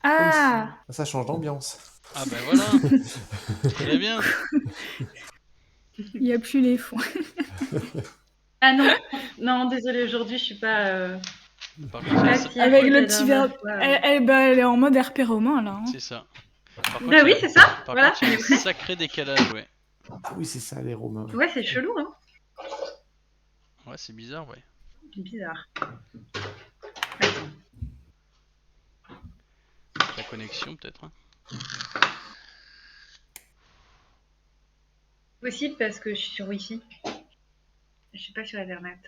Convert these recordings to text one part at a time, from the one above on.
Oui, Ah! ça change d'ambiance. Ah bah voilà, très bien. Il n'y a plus les fonds. Ah non, non, désolée, aujourd'hui je suis pas. Par Je suis contre, pas ça, si Avec hype que le la petit dernière verre. fois. Elle est en mode RP romain là. Hein. c'est ça. Par contre, Bah oui, c'est ça. par Voilà, contre, il y on a est un prêt. sacré décalage, ouais. Ah oui, c'est ça, les Romains. Ouais, c'est chelou, hein. Ouais, c'est bizarre, ouais. C'est bizarre. Attends. La connexion, peut-être. Hein. Possible parce que je suis sur Wi-Fi. Je suis pas sur Internet.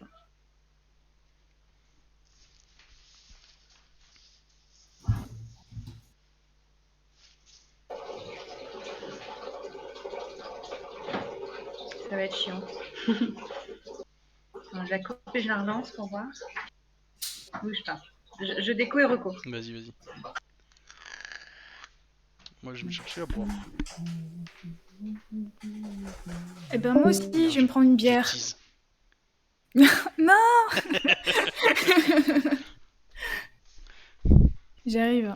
Ça va être chiant. Alors, je la coupe et je la relance pour voir. Bouge pas. Je déco et reco. Vas-y, vas-y. Moi, je vais me chercher à boire. Eh ben moi aussi, Merde, je vais me prendre une je bière. tease. Non. J'arrive.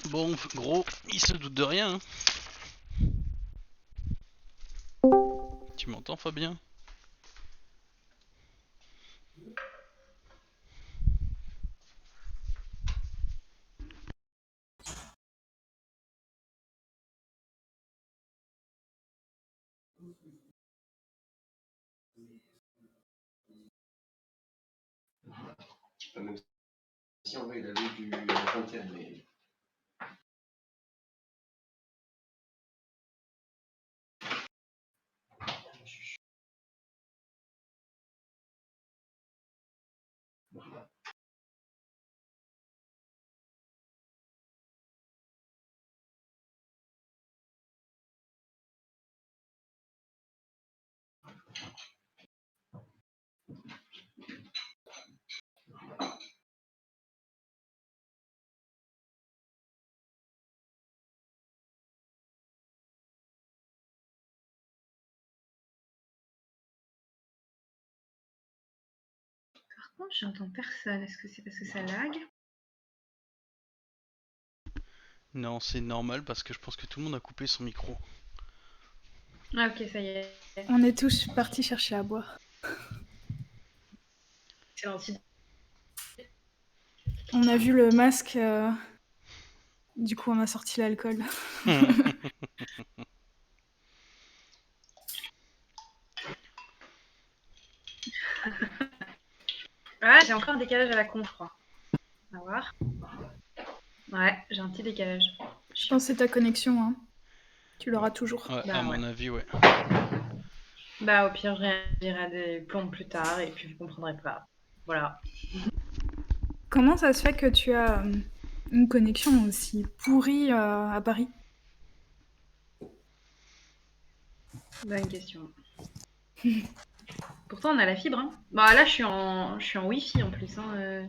Bon, gros, il se doute de rien. Hein. Tu m'entends, Fabien? Même si en vrai il avait du 21, mais. Par contre, j'entends personne. Est-ce que c'est parce que ça lag? Non, c'est normal parce que je pense que tout le monde a coupé son micro. Ah ok, ça y est. On est tous partis chercher à boire. C'est gentil. On a vu le masque. Du coup, on a sorti l'alcool. Ah, j'ai encore un décalage à la con, je crois. On va voir. Ouais, j'ai un petit décalage. Je pense que c'est ta connexion. Hein. Tu l'auras toujours. Ouais, Bah à mon ouais. avis, ouais. Bah au pire, je réagirai à des plombes plus tard et puis vous comprendrez pas. Voilà. Comment ça se fait que tu as une connexion aussi pourrie à Paris? Bonne question. Pourtant, on a la fibre. Hein. Bah là, je suis en Wi-Fi en plus. Hein.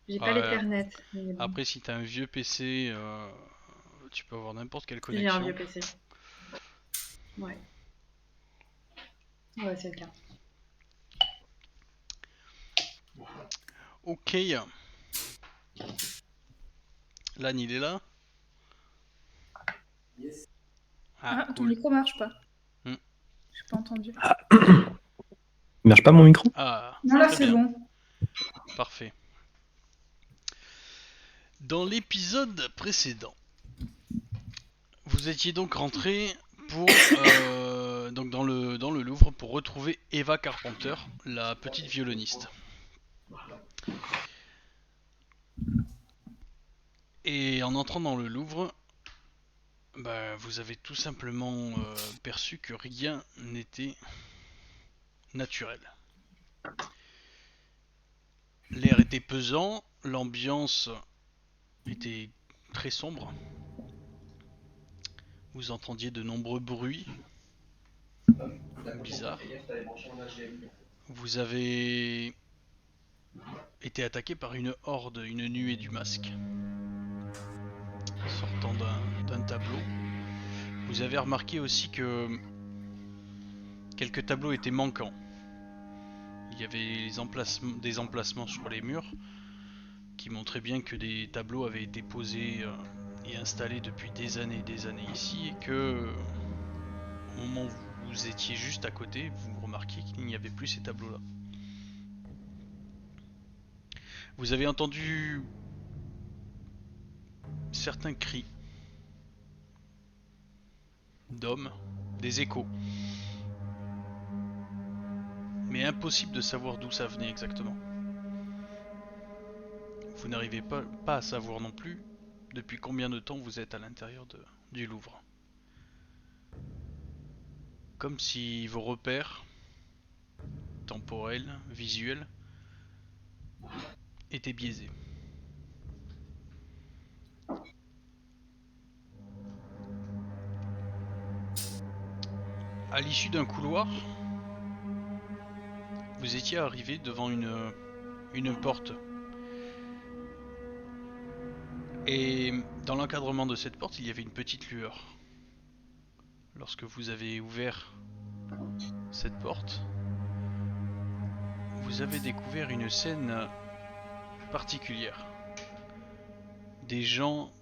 J'ai pas Ouais, l'Ethernet. Mais bon, après, si t'as un vieux PC, tu peux avoir n'importe quelle j'ai un connexion. vieux PC. Ouais. Ouais, c'est le cas. Ok. Lan, il est là? Ah, Ah, ton cool. micro marche pas. Hmm. J'ai pas entendu. Il marche pas mon micro? Ah, Non, là très c'est bien. bon. Parfait. Dans l'épisode précédent, vous étiez donc rentré pour donc dans le Louvre pour retrouver Eva Carpenter, la petite violoniste. Et en entrant dans le Louvre, bah, vous avez tout simplement perçu que rien n'était naturel. L'air était pesant, l'ambiance était très sombre. Vous entendiez de nombreux bruits bizarres. Vous avez été attaqué par une horde, une nuée du masque, sortant d'un tableau. Vous avez remarqué aussi que quelques tableaux étaient manquants. Il y avait des emplacements sur les murs qui montraient bien que des tableaux avaient été posés et installés depuis des années ici, et que au moment où vous étiez juste à côté, vous remarquiez qu'il n'y avait plus ces tableaux-là. Vous avez entendu certains cris d'hommes, des échos. Mais impossible de savoir d'où ça venait exactement. Vous n'arrivez pas à savoir non plus depuis combien de temps vous êtes à l'intérieur du Louvre. Comme si vos repères temporels, visuels, étaient biaisés. À l'issue d'un couloir, vous étiez arrivé devant une porte. Et dans l'encadrement de cette porte, il y avait une petite lueur. Lorsque vous avez ouvert cette porte, vous avez découvert une scène particulière. Des gens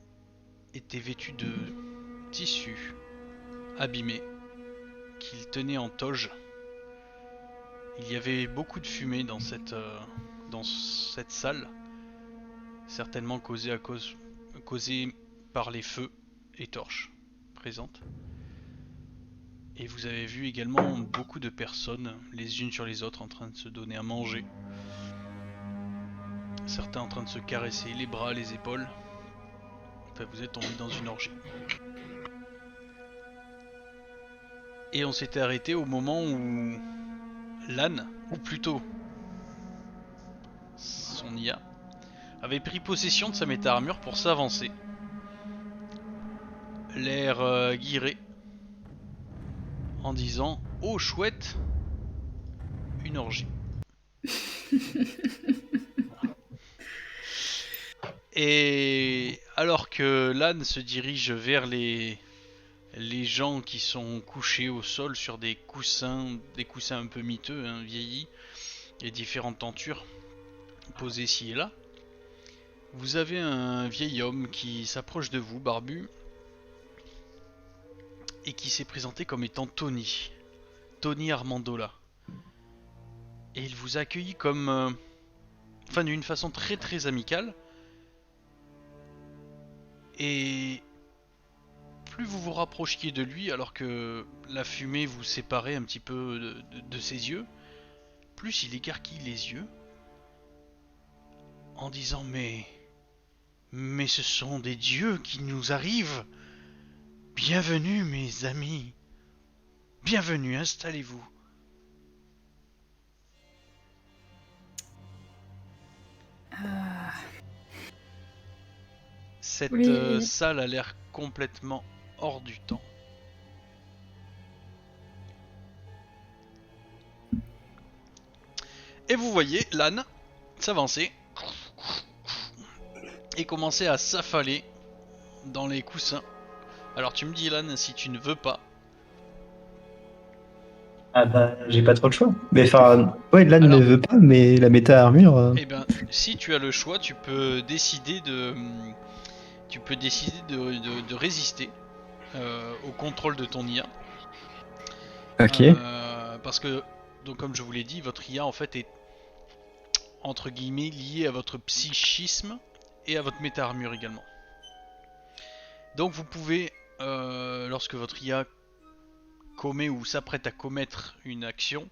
étaient vêtus de tissus abîmés qu'ils tenaient en toge. Il y avait beaucoup de fumée dans cette salle, certainement causée par les feux et torches présentes. Et vous avez vu également beaucoup de personnes, les unes sur les autres, en train de se donner à manger. Certains en train de se caresser les bras, les épaules. Enfin, vous êtes tombé dans une orgie. Et on s'était arrêté au moment où l'âne, ou plutôt son IA, avait pris possession de sa méta-armure pour s'avancer. L'air guiré, en disant « Oh chouette, une orgie ». Et alors que l'âne se dirige vers les gens qui sont couchés au sol sur des coussins un peu miteux, hein, vieillis, et différentes tentures posées ici et là, vous avez un vieil homme qui s'approche de vous, barbu, et qui s'est présenté comme étant Tony Armandola. Et il vous a accueilli comme... d'une façon très très amicale. Et plus vous vous rapprochiez de lui, alors que la fumée vous séparait un petit peu de ses yeux, plus il écarquille les yeux, en disant mais ce sont des dieux qui nous arrivent. Bienvenue mes amis. Bienvenue, installez-vous. Cette Oui. salle a l'air complètement hors du temps. Et vous voyez l'âne s'avancer et commencer à s'affaler dans les coussins. Alors tu me dis l'âne si tu ne veux pas. Ah bah, j'ai pas trop le choix. Mais enfin, ouais, l'âne Alors- ne veut pas, mais la méta-armure... Eh ben, si tu as le choix, tu peux décider de résister au contrôle de ton IA. Ok. Parce que, donc comme je vous l'ai dit, votre IA en fait est entre guillemets liée à votre psychisme et à votre méta-armure également. Donc vous pouvez, lorsque votre IA commet ou s'apprête à commettre une action,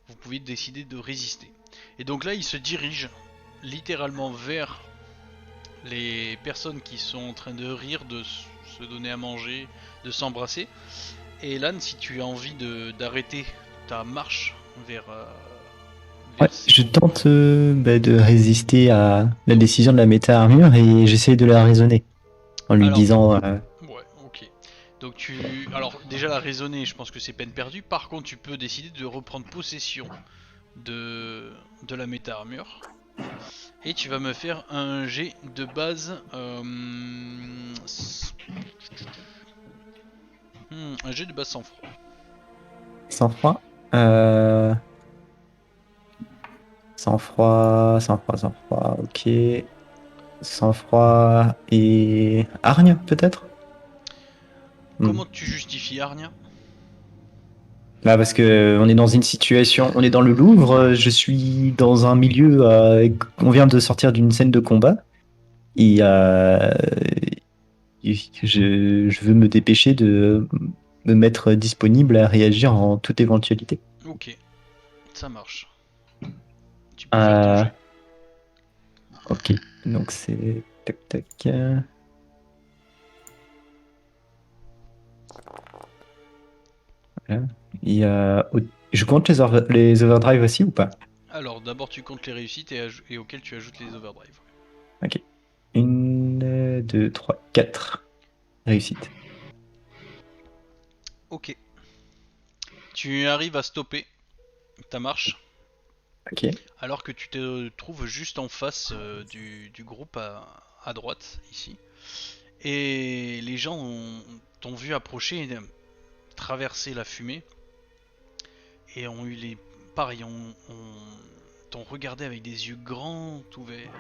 vous pouvez décider de résister. Et donc là, il se dirige littéralement vers les personnes qui sont en train de rire, de se donner à manger, de s'embrasser. Et Lan, si tu as envie d'arrêter ta marche vers Ouais, je tente de résister à la décision de la méta-armure et j'essaye de la raisonner en lui Alors, disant Ouais, ok. Donc alors déjà la raisonner, je pense que c'est peine perdue. Par contre, tu peux décider de reprendre possession de, de la méta-armure. Et tu vas me faire un jet de base... un jet de base sans froid. sang-froid. Sang-froid, ok. Sang-froid et hargne peut-être. Comment tu justifies Arnia? Bah parce que on est dans une situation, on est dans le Louvre, je suis dans un milieu, on vient de sortir d'une scène de combat et je veux me dépêcher de me mettre disponible à réagir en toute éventualité. Ok, ça marche. Tu peux faire ton jet. Ok, donc c'est tac tac. Voilà. Je compte les overdrive aussi ou pas? Alors d'abord tu comptes les réussites et auxquelles tu ajoutes les overdrive. Ok. 1, 2, 3, 4 réussites. Ok. Tu arrives à stopper ta marche Ok. alors que tu te trouves juste en face du groupe à droite ici. Et les gens t'ont vu approcher, traverser la fumée et ont eu les pareil, t'ont regardé avec des yeux grands ouverts.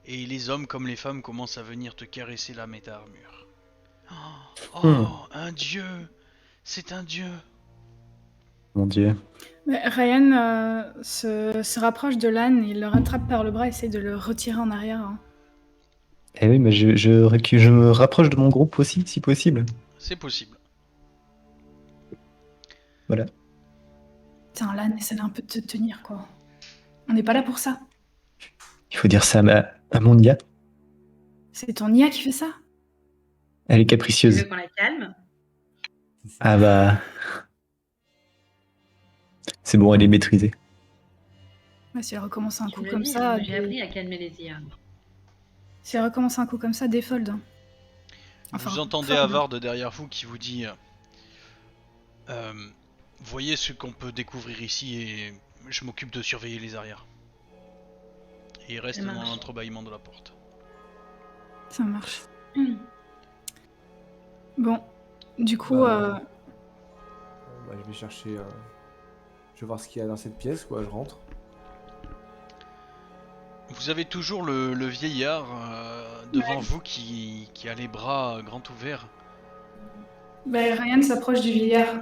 Et les hommes comme les femmes commencent à venir te caresser la méta-armure. Oh, un dieu! C'est un dieu! Mon Dieu. Mais Ryan se rapproche de l'âne, il le rattrape par le bras, essaie de le retirer en arrière, hein. Eh oui, mais je recule, je me rapproche de mon groupe aussi, si possible. C'est possible. Voilà. Tiens, l'âne, essaie un peu de te tenir, quoi. On n'est pas là pour ça. Il faut dire ça à mon IA. C'est ton IA qui fait ça? Elle est Tu capricieuse. veux qu'on la calme? Ah bah. C'est bon, elle est maîtrisée. Ouais, si elle recommence un Tu coup me l'as comme dit, ça, hein, j'ai appris à calmer les IA. si elle recommence un coup comme ça, défold, hein. Enfin, vous entendez fold. Havard derrière vous qui vous dit voyez ce qu'on peut découvrir ici et je m'occupe de surveiller les arrières. Et il reste Ça dans marche. l'entrebâillement de la porte. Ça marche. Hum. Bon, du coup, Bah, je vais chercher. Je vais voir ce qu'il y a dans cette pièce, quoi. Je rentre. Vous avez toujours le vieillard devant vous qui a les bras grands ouverts. Ryan s'approche du vieillard.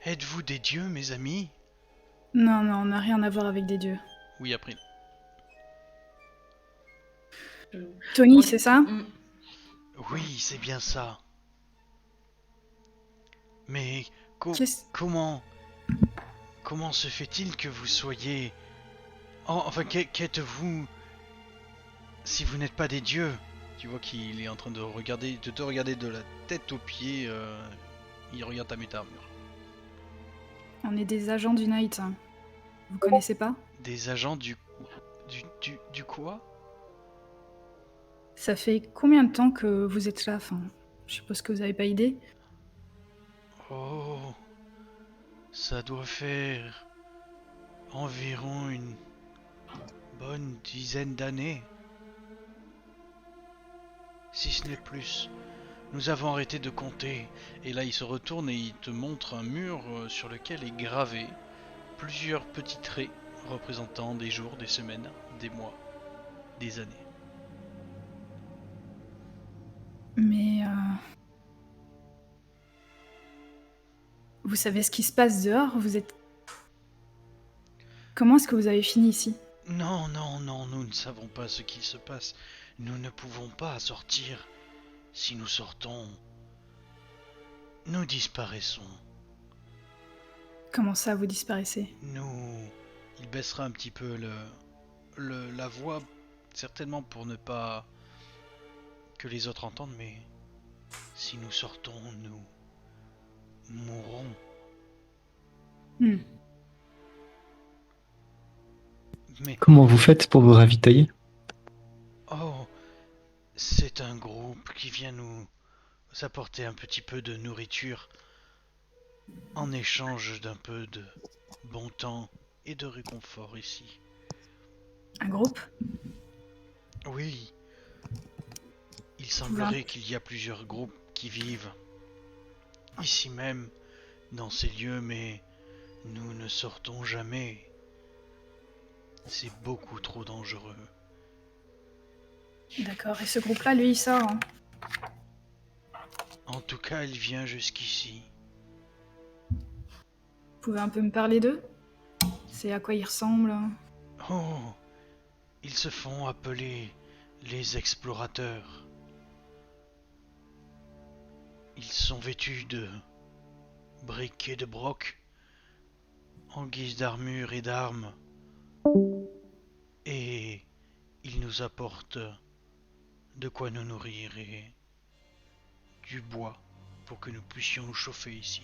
Êtes-vous des dieux, mes amis? Non, non, on n'a rien à voir avec des dieux. Oui, après. Tony, Bon, c'est ça? hum. Oui, c'est bien ça. Mais Qu'est-ce- comment se fait-il que vous soyez... Enfin, qu'êtes-vous si vous n'êtes pas des dieux? Tu vois qu'il est en train de te regarder de la tête aux pieds. Il regarde ta méta-armure. On est des agents du Night, hein. Vous connaissez pas? Des agents du quoi? Ça fait combien de temps que vous êtes là? Enfin, je suppose que vous n'avez pas idée. Oh, ça doit faire environ une bonne dizaine d'années. Si ce n'est plus. Nous avons arrêté de compter. Et là, il se retourne et il te montre un mur sur lequel est gravé plusieurs petits traits représentant des jours, des semaines, des mois, des années. Mais vous savez ce qui se passe dehors? Vous êtes... Comment est-ce que vous avez fini ici? Non, non, non, nous ne savons pas ce qu'il se passe. Nous ne pouvons pas sortir. Si nous sortons, nous disparaissons. Comment ça, vous disparaissez? Il baissera un petit peu la voix, certainement pour ne pas que les autres entendent, mais si nous sortons, nous mourrons. Mais Comment vous faites pour vous ravitailler? oh, c'est un groupe qui vient nous apporter un petit peu de nourriture en échange d'un peu de bon temps et de réconfort ici. Un groupe? Oui, il semblerait qu'il y a plusieurs groupes qui vivent ici même, dans ces lieux, mais nous ne sortons jamais. C'est beaucoup trop dangereux. D'accord, et ce groupe-là, lui, il sort, hein. En tout cas, il vient jusqu'ici. Vous pouvez un peu me parler d'eux? C'est à quoi ils ressemblent? Oh, ils se font appeler les explorateurs. Ils sont vêtus de briques et de brocs, en guise d'armure et d'armes. Et ils nous apportent de quoi nous nourrir et du bois pour que nous puissions nous chauffer ici.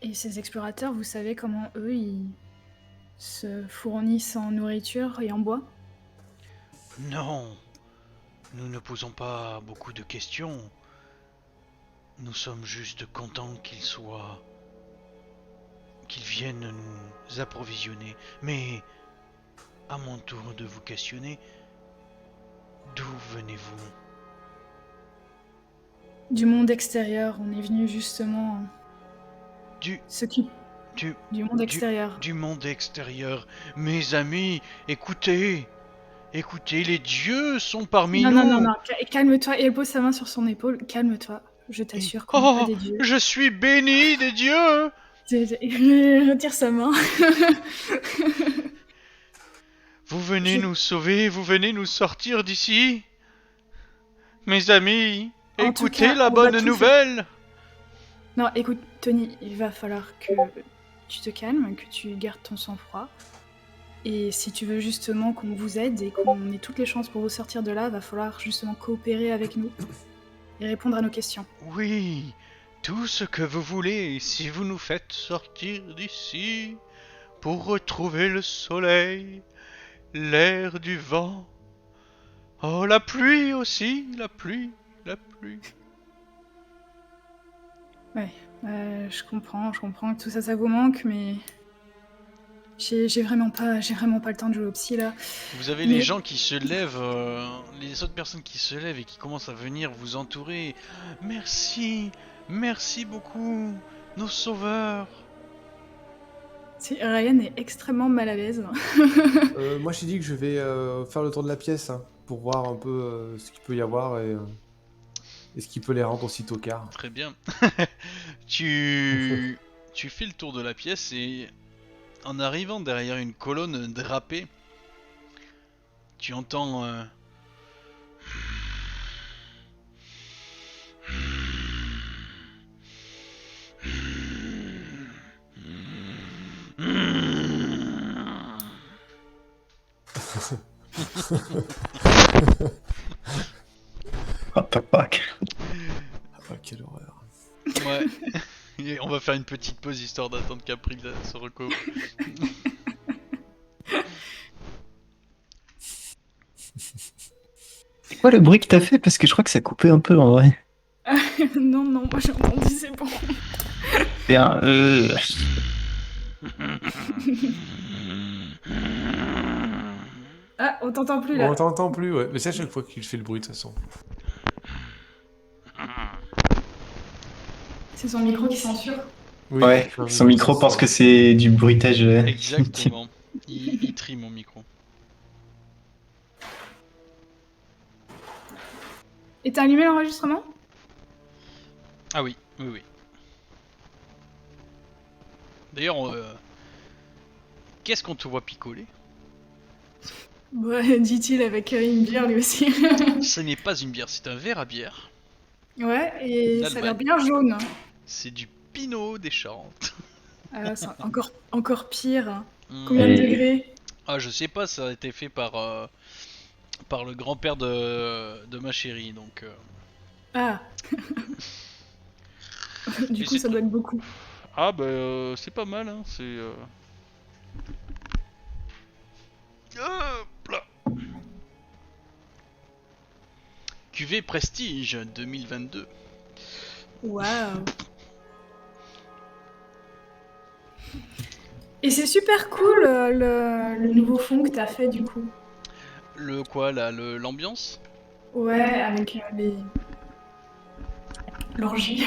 Et ces explorateurs, vous savez comment eux, ils se fournissent en nourriture et en bois? Non, nous ne posons pas beaucoup de questions. Nous sommes juste contents qu'ils viennent nous approvisionner. Mais à mon tour de vous questionner, d'où venez-vous? Du monde extérieur, on est venu justement s'occuper Du du monde extérieur. du monde extérieur. Mes amis, écoutez, les dieux sont parmi Non, nous. non, calme-toi, et elle pose sa main sur son épaule, calme-toi, je t'assure qu'on n'est Oh, pas des dieux. je suis béni des dieux. Retire sa main. Vous venez nous sauver, vous venez nous sortir d'ici. Mes amis, En tout écoutez cas, la on va bonne tout nouvelle. Non, écoute, Tony, il va falloir que tu te calmes, que tu gardes ton sang-froid. Et si tu veux justement qu'on vous aide et qu'on ait toutes les chances pour vous sortir de là, va falloir justement coopérer avec nous et répondre à nos questions. Oui, tout ce que vous voulez, si vous nous faites sortir d'ici pour retrouver le soleil, l'air du vent. Oh, la pluie aussi, la pluie. Ouais, je comprends que tout ça, ça vous manque, mais j'ai vraiment pas le temps de jouer au psy là. Vous avez Mais- les gens qui se lèvent, les autres personnes qui se lèvent et qui commencent à venir vous entourer. Merci, merci beaucoup, nos sauveurs. Ryan est extrêmement mal à l'aise. Moi, j'ai dit que je vais faire le tour de la pièce hein, pour voir un peu ce qu'il peut y avoir et ce qui peut les rendre aussi tocards. Très bien. tu fais le tour de la pièce et en arrivant derrière une colonne drapée, tu entends What the fuck? Ah, quelle horreur. Ouais. Et on va faire une petite pause histoire d'attendre qu'April se recouvre. C'est quoi le bruit que t'as fait? Parce que je crois que ça coupait un peu en vrai. Non, moi j'ai entendu, c'est bon. Bien, Ah, on t'entend plus là. On t'entend plus, ouais. Mais c'est à chaque fois qu'il fait le bruit de toute façon. C'est son micro qui censure. Oui, ouais, son micro pense que c'est du bruitage. Exactement. Il trie mon micro. Et t'as allumé l'enregistrement? Ah oui. D'ailleurs, qu'est-ce qu'on te voit picoler? Ouais, dit-il avec une bière lui aussi. Ce n'est pas une bière, c'est un verre à bière. Ouais, et ça a l'air D'Allemagne. bien jaune. C'est du Pinot des Charentes. Ah, c'est encore pire. Hmm. Combien de degrés? Ah, je sais pas, ça a été fait par le grand-père de ma chérie, donc... Ah. Du Et coup, c'est ça doit être beaucoup. Ah bah c'est pas mal, hein, c'est... cuvée Prestige 2022. Waouh. Et c'est super cool le nouveau fond que t'as fait du coup. Le quoi là, l'ambiance? Ouais, avec l'orgie.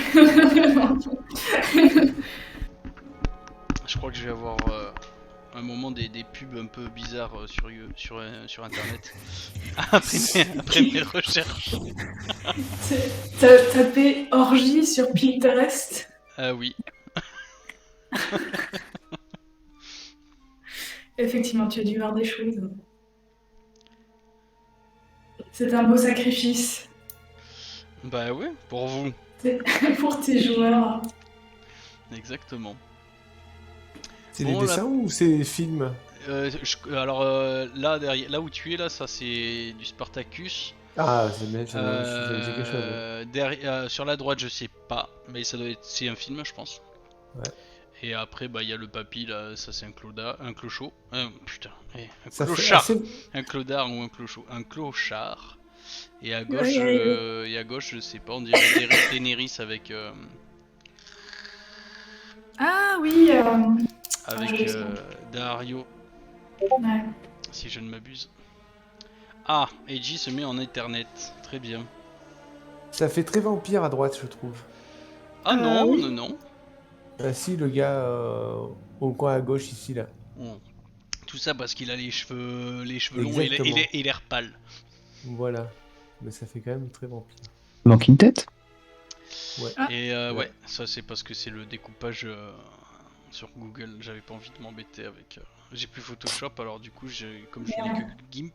Je crois que je vais avoir un moment des pubs un peu bizarres sur internet. après mes recherches. T'as tapé orgie sur Pinterest. Ah oui. Effectivement, tu as dû voir des choses. C'est un beau sacrifice Bah ouais, pour vous. pour tes joueurs. Exactement. C'est Bon, les dessins ou c'est films? Alors là, derrière, là où tu es là, ça c'est du Spartacus. Ah, c'est bien, j'ai quelque chose. Sur la droite, je sais pas, mais ça doit être, c'est un film, je pense. Ouais. Et après, bah il y a le papy là, ça c'est un clochot. Putain, un Ça fait clochard, assez... un clodard ou un clochot, un clochard. Et à gauche, je sais pas, on dirait Daenerys avec Ah oui. avec je sais. Daario, Ouais. si je ne m'abuse. Ah, Eiji se met en internet, très bien. Ça fait très vampire à droite, je trouve. Ah non, oui. non. Ah si, le gars au coin à gauche, ici, là. Bon. Tout ça parce qu'il a les cheveux longs Exactement. et l'air pâle. Voilà. Mais ça fait quand même très vampire. Il manque une tête. Ouais. Ah. Et Ouais. ouais, ça c'est parce que c'est le découpage sur Google. J'avais pas envie de m'embêter avec. J'ai plus Photoshop, alors du coup, comme je n'ai que GIMP,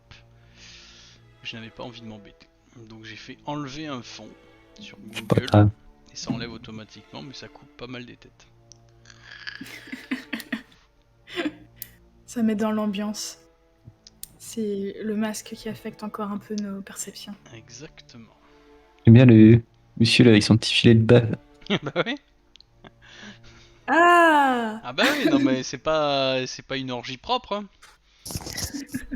je n'avais pas envie de m'embêter. Donc j'ai fait enlever un fond sur C'est pas Google grave. et ça enlève automatiquement, mais ça coupe pas mal des têtes. Ça met dans l'ambiance. C'est le masque qui affecte encore un peu nos perceptions. Exactement. J'aime bien le monsieur là avec son petit filet de bave. Bah oui. Ah. Ah bah oui, non mais c'est pas une orgie propre. Hein.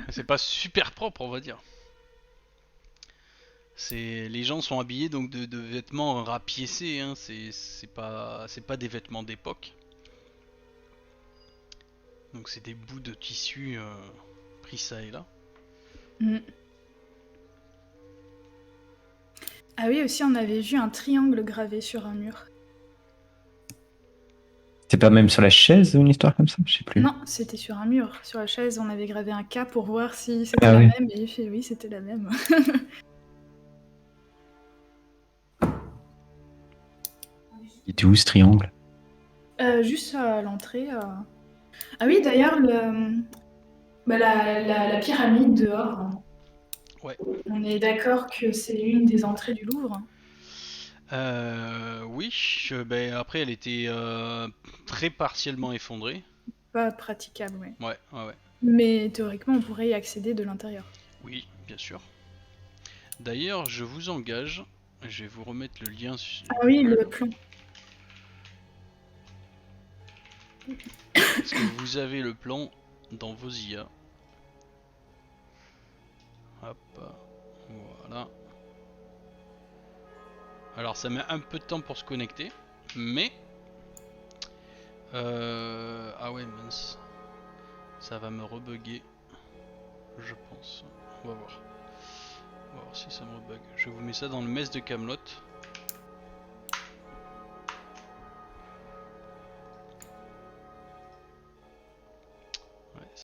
C'est pas super propre, on va dire. Les gens sont habillés donc de vêtements rapiécés. Hein. C'est pas des vêtements d'époque. Donc c'est des bouts de tissu pris ça et là. Mm. Ah oui, aussi on avait vu un triangle gravé sur un mur. C'est pas même sur la chaise ou une histoire comme ça? Je sais plus. Non, c'était sur un mur. Sur la chaise, on avait gravé un K pour voir si c'était Ah la oui. même. Et il fait oui, c'était la même. Il était où ce triangle? Juste à l'entrée. Ah oui, d'ailleurs, la pyramide dehors. Hein. Ouais. On est d'accord que c'est une des entrées du Louvre. Oui, ben après elle était très partiellement effondrée. Pas praticable, ouais. Ouais. Mais théoriquement, on pourrait y accéder de l'intérieur. Oui, bien sûr. D'ailleurs, je vous engage, je vais vous remettre le lien sur... Ah oui, le plan. Est-ce que vous avez le plan dans vos IA? Hop, voilà. Alors ça met un peu de temps pour se connecter, mais... Ah ouais, mince. Ça va me rebugger, je pense. On va voir. On va voir si ça me rebug. Je vous mets ça dans le mess de Camelot.